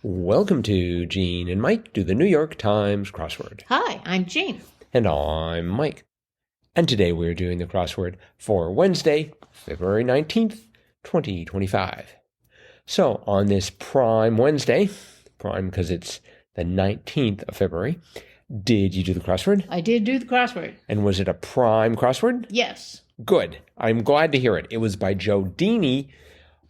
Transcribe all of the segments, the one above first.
Welcome to Gene and Mike do the New York Times crossword. Hi, I'm Jean. And I'm Mike. And today we're doing the crossword for Wednesday, February 19th, 2025. So on this Prime Wednesday, Prime because it's the 19th of February, did you do the crossword? I did do the crossword. And was it a Prime crossword? Yes. Good. I'm glad to hear it. It was by Joe Dini,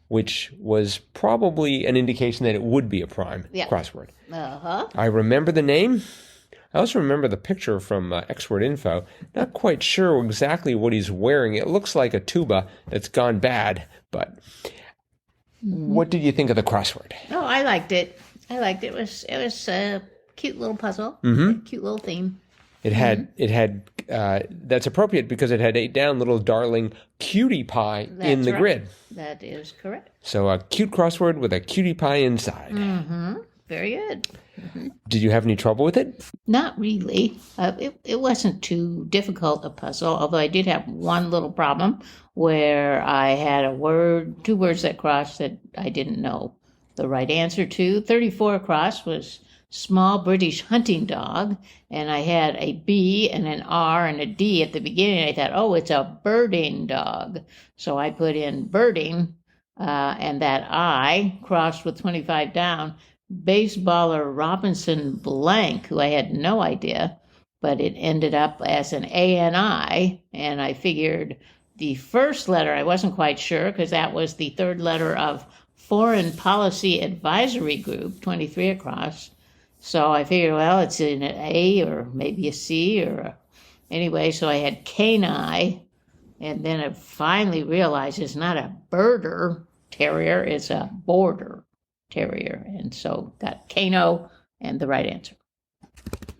which was probably an indication that it would be a Prime crossword. Uh-huh. I remember the name. I also remember the picture from X-Word Info. Not quite sure exactly what he's wearing. It looks like a tuba that's gone bad, but what did you think of the crossword? Oh, I liked it. It was a cute little puzzle, cute little theme. It had that's appropriate because it had 8 down little darling cutie pie in the grid. That is correct. So a cute crossword with a cutie pie inside. Very good. Did you have any trouble with it? Not really. It wasn't too difficult a puzzle, although I did have one little problem where I had two words that crossed that I didn't know the right answer to. 34 across was small British hunting dog, and I had a B and an R and a D at the beginning. I thought, oh, it's a birding dog. So I put in birding, and that I crossed with 25 down, baseballer Robinson Blank, who I had no idea, but it ended up as an A and I, and I figured the first letter, I wasn't quite sure, because that was the third letter of Foreign Policy Advisory Group, 23 across. So I figured, well, it's an A or maybe a C anyway. So I had canine, and then I finally realized it's not a birder terrier, it's a border terrier. And so got cano and the right answer.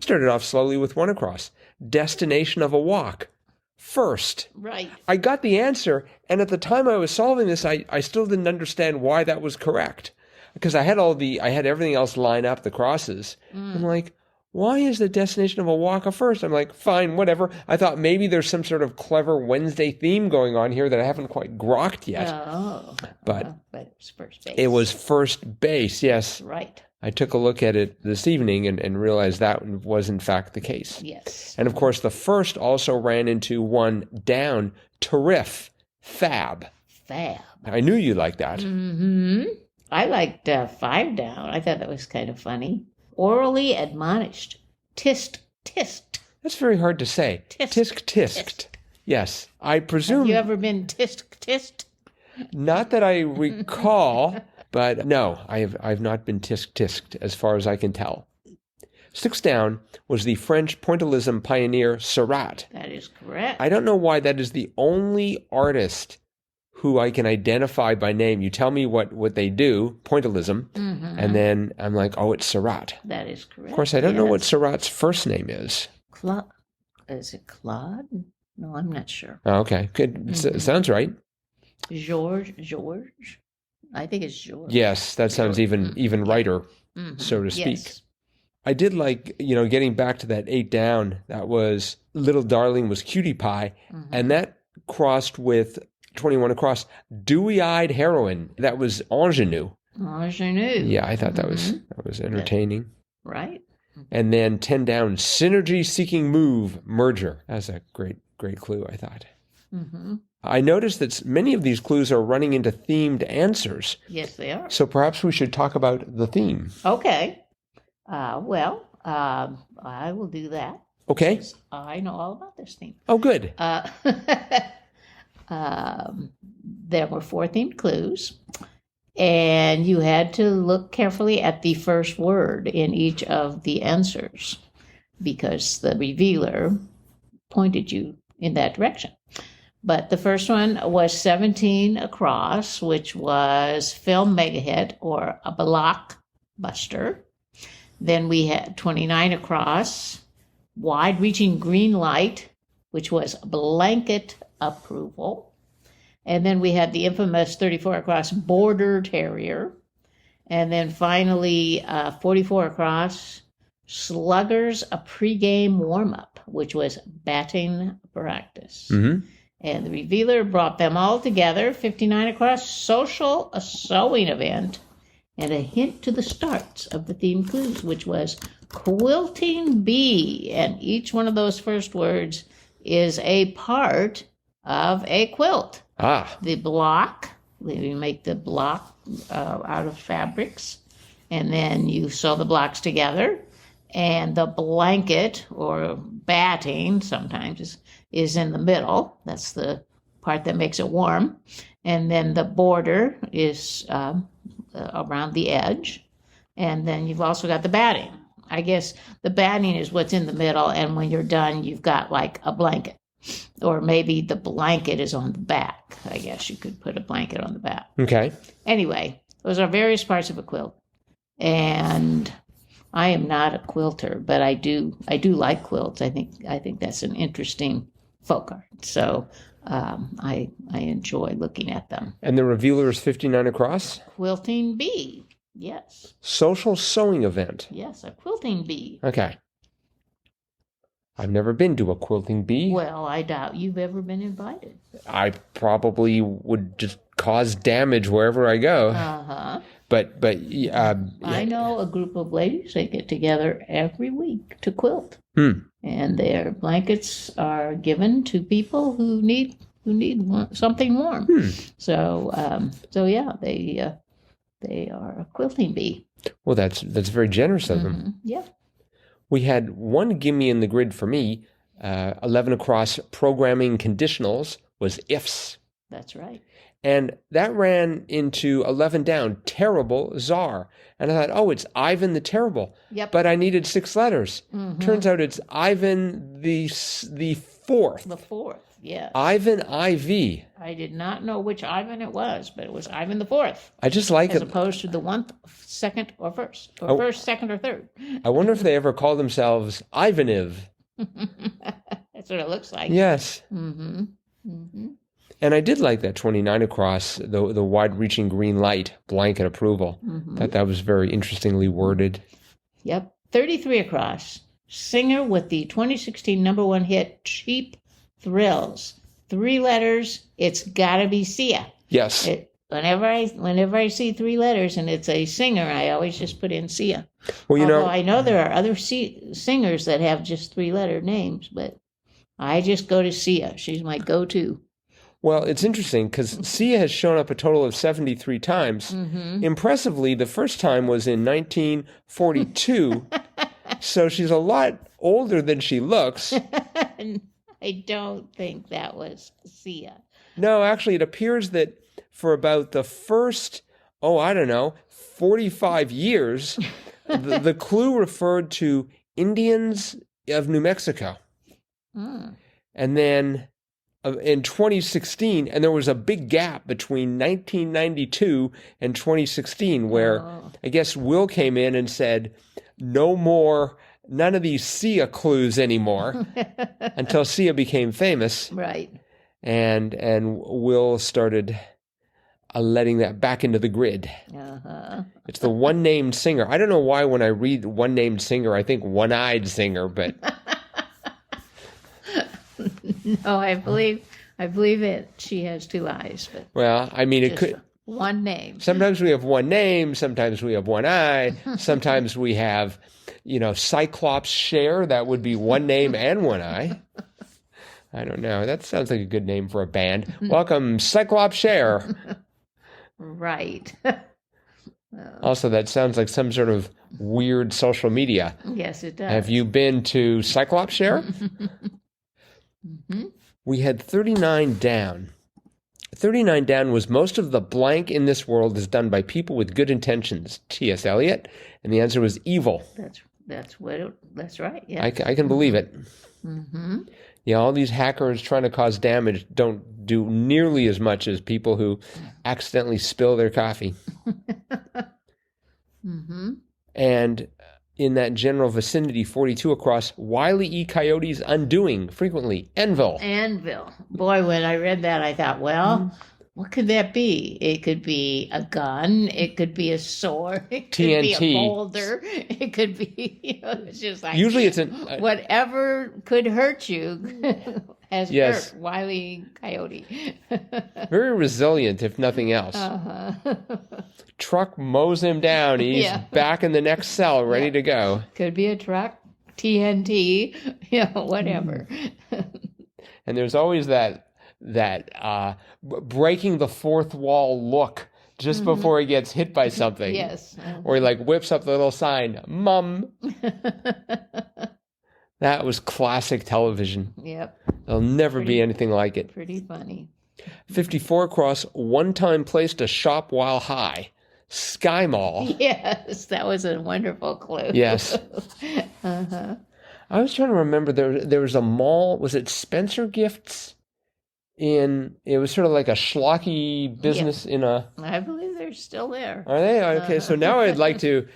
Started off slowly with 1 across. Destination of a walk. First. Right. I got the answer, and at the time I was solving this, I still didn't understand why that was correct. Because I had everything else line up, the crosses. I'm like, why is the destination of a walk a first? I'm like, fine, whatever. I thought maybe there's some sort of clever Wednesday theme going on here that I haven't quite grokked yet. Oh. But it was first base. It was first base, yes. Right. I took a look at it this evening and realized that was in fact the case. Yes. And of course, the first also ran into 1 down, terrific, FAB. FAB. I knew you liked that. Mm-hmm. I liked 5 down. I thought that was kind of funny. Orally admonished. Tisk, tisked. That's very hard to say. Tisk, tisked. Yes. I presume... Have you ever been tisk, tisked? Not that I recall, but no, I've not been tisk, tisked as far as I can tell. 6 down was the French pointillism pioneer Seurat. That is correct. I don't know why that is the only artist who I can identify by name. You tell me what they do, pointillism, and then I'm like, oh, it's Seurat. That is correct. Of course, I don't know what Seurat's first name is. Is it Claude? No, I'm not sure. Oh, okay, good. Sounds right. George? I think it's George. Yes, that sounds even righter, so to speak. Yes. I did like, getting back to that 8 down, that was Little Darling was Cutie Pie, and that crossed with 21 across, Dewy-Eyed Heroine. That was Ingenue. Ingenue. Yeah, I thought that was entertaining. Right. And then 10 down, Synergy Seeking Move, Merger. That's a great clue, I thought. I noticed that many of these clues are running into themed answers. Yes, they are. So perhaps we should talk about the theme. Okay. I will do that. Okay. I know all about this theme. Oh, good. There were 4 themed clues, and you had to look carefully at the first word in each of the answers because the revealer pointed you in that direction. But the first one was 17 across, which was film mega hit or a blockbuster. Then we had 29 across, wide-reaching green light, which was blanket approval. And then we had the infamous 34 across border terrier. And then finally 44 across sluggers, a pregame warm-up, which was batting practice. And the revealer brought them all together, 59 across, social, a sewing event, and a hint to the starts of the theme clues, which was quilting bee. And each one of those first words is a part of a quilt. The block, you make the block out of fabrics, and then you sew the blocks together. And the blanket or batting sometimes is in the middle. That's the part that makes it warm. And then the border is around the edge. And then you've also got the batting. I guess the batting is what's in the middle. And when you're done, you've got like a blanket. Or maybe the blanket is on the back. I guess you could put a blanket on the back. Okay. Anyway, those are various parts of a quilt. And I am not a quilter, but I do like quilts. I think that's an interesting folk art. So I enjoy looking at them. And the revealer is 59 across? Quilting bee, yes. Social sewing event. Yes, a quilting bee. Okay. I've never been to a quilting bee. Well, I doubt you've ever been invited. I probably would just cause damage wherever I go. Uh-huh. But I know a group of ladies, they get together every week to quilt. And their blankets are given to people who need something warm. So yeah, they are a quilting bee. Well, that's very generous of them. Yeah. We had one gimme in the grid for me, 11 across programming conditionals was ifs. That's right. And that ran into 11 down, terrible czar. And I thought, oh, it's Ivan the Terrible. Yep. But I needed 6 letters. Turns out it's Ivan the fourth. The fourth, yes. Ivan IV. I did not know which Ivan it was, but it was Ivan the fourth. I just like as it. opposed to the one, second, or first. Or first, second, or third. I wonder if they ever call themselves Ivaniv. That's what it looks like. Yes. And I did like that 29 across, the wide-reaching green light, blanket approval. That was very interestingly worded. Yep. 33 across. Singer with the 2016 #1 hit, Cheap Thrills. 3 letters, it's gotta be Sia. Yes. Whenever I see 3 letters and it's a singer, I always just put in Sia. Well, Although I know there are other singers that have just 3-letter names, but I just go to Sia. She's my go-to. Well, it's interesting because Sia has shown up a total of 73 times. Impressively, the first time was in 1942, so she's a lot older than she looks. I don't think that was Sia. No, actually, it appears that for about the first, 45 years, the clue referred to Indians of New Mexico. And then in 2016, and there was a big gap between 1992 and 2016 where I guess Will came in and said, none of these Sia clues anymore until Sia became famous. Right. And Will started letting that back into the grid. It's the one-named singer. I don't know why when I read one-named singer, I think one-eyed singer, but... No, I believe it. She has 2 eyes. But well, I mean, it could... One name. Sometimes we have one name. Sometimes we have one eye. Sometimes we have, Cyclops Cher. That would be one name and one eye. I don't know. That sounds like a good name for a band. Welcome, Cyclops Cher. Right. Also, that sounds like some sort of weird social media. Yes, it does. Have you been to Cyclops Cher? We had 39 down. 39 down was most of the blank in this world is done by people with good intentions. T.S. Eliot. And the answer was evil. That's right. Yeah. I can believe it. Yeah, all these hackers trying to cause damage don't do nearly as much as people who accidentally spill their coffee. And in that general vicinity, 42 across, Wile E. Coyote's undoing, frequently, Anvil. Boy, when I read that, I thought, well, what could that be? It could be a gun. It could be a sword. It could be a boulder. It could be, it's just like... Usually it's whatever could hurt you. as Yes. Bert, Wile E. Coyote. Very resilient, if nothing else. Truck mows him down. He's Yeah. back in the next cell, ready Yeah. to go. Could be a truck, TNT, whatever. And there's always that breaking the fourth wall look just before he gets hit by something. Yes. Or he like whips up the little sign, "Mum." That was classic television. Yep. There'll never be anything like it. Pretty funny. 54 cross, one-time place to shop while high. SKYMALL. Yes, that was a wonderful clue. Yes. I was trying to remember, there was a mall, was it Spencer Gifts? It was sort of like a schlocky business in a... I believe they're still there. Are they? Okay, so now I'd like to,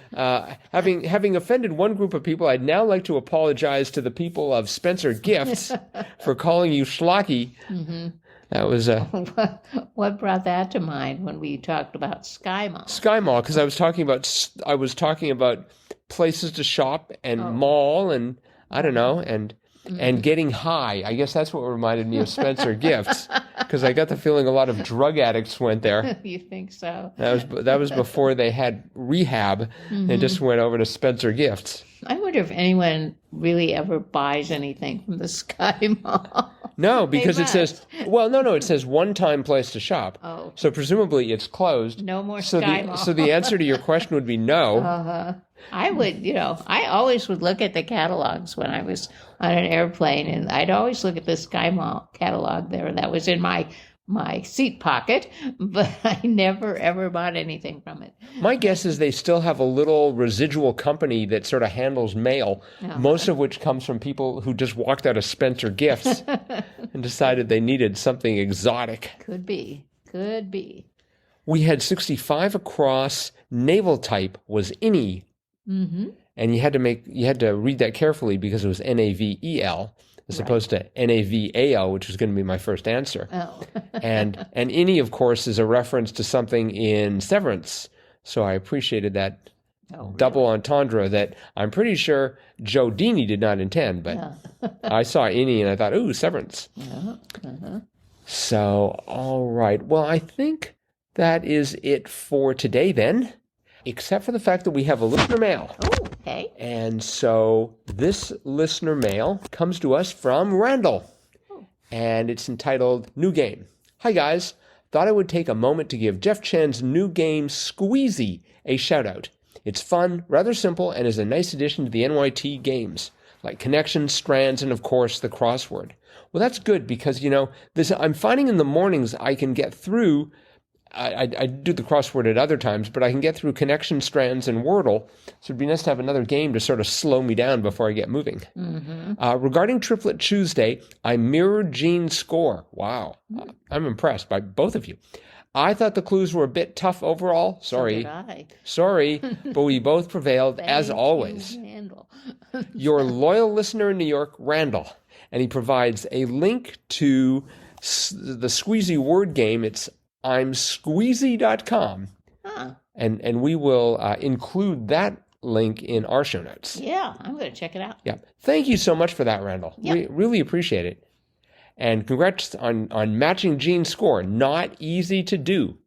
having offended one group of people, I'd now like to apologize to the people of Spencer Gifts for calling you schlocky. That was What brought that to mind when we talked about SKYMALL? SKYMALL, because I was talking about places to shop and mall and I don't know and getting high. I guess that's what reminded me of Spencer Gifts, because I got the feeling a lot of drug addicts went there. You think so? That was before they had rehab and just went over to Spencer Gifts. I wonder if anyone really ever buys anything from the SKYMALL. No, because They it says, it says one-time place to shop. Oh. So presumably it's closed. No more So SKYMALL. so the answer to your question would be no. I would, I always would look at the catalogs when I was on an airplane, and I'd always look at the SKYMALL catalog there. That was in my seat pocket, but I never, ever bought anything from it. My guess is they still have a little residual company that sort of handles mail, most of which comes from people who just walked out of Spencer Gifts and decided they needed something exotic. Could be. We had 65 across. Naval type was INI. And you had to read that carefully because it was NAVEL as opposed to NAVAL, which was going to be my first answer. Oh. and INI, of course, is a reference to something in Severance. So I appreciated that double entendre that I'm pretty sure Joe Dini did not intend, but I saw INI and I thought, ooh, Severance. So, all right. Well, I think that is it for today then, except for the fact that we have a listener mail. Oh, okay. And so this listener mail comes to us from Randall, and it's entitled New Game. Hi, guys. Thought I would take a moment to give Jeff Chen's new game, Squeezy, a shout-out. It's fun, rather simple, and is a nice addition to the NYT games, like connections, strands, and, of course, the crossword. Well, that's good because, I'm finding in the mornings I can get through I do the crossword at other times, but I can get through connection strands and Wordle. So it'd be nice to have another game to sort of slow me down before I get moving. Regarding Triplet Tuesday, I mirrored Gene's score. Wow. I'm impressed by both of you. I thought the clues were a bit tough overall. Sorry. So did I. Sorry, but we both prevailed as always. Your loyal listener in New York, Randall. And he provides a link to the Squeezy word game. It's imsqueezy.com. And we will include that link in our show notes. Yeah, I'm going to check it out. Yeah. Thank you so much for that, Randall. Yep. We really appreciate it. And congrats on matching Gene's score. Not easy to do.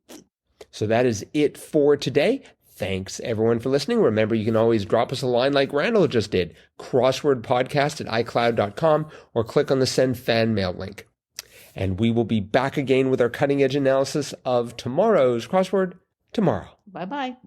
So that is it for today. Thanks, everyone, for listening. Remember, you can always drop us a line like Randall just did. crosswordpodcast@icloud.com or click on the Send Fan Mail link. And we will be back again with our cutting-edge analysis of tomorrow's crossword tomorrow. Bye-bye.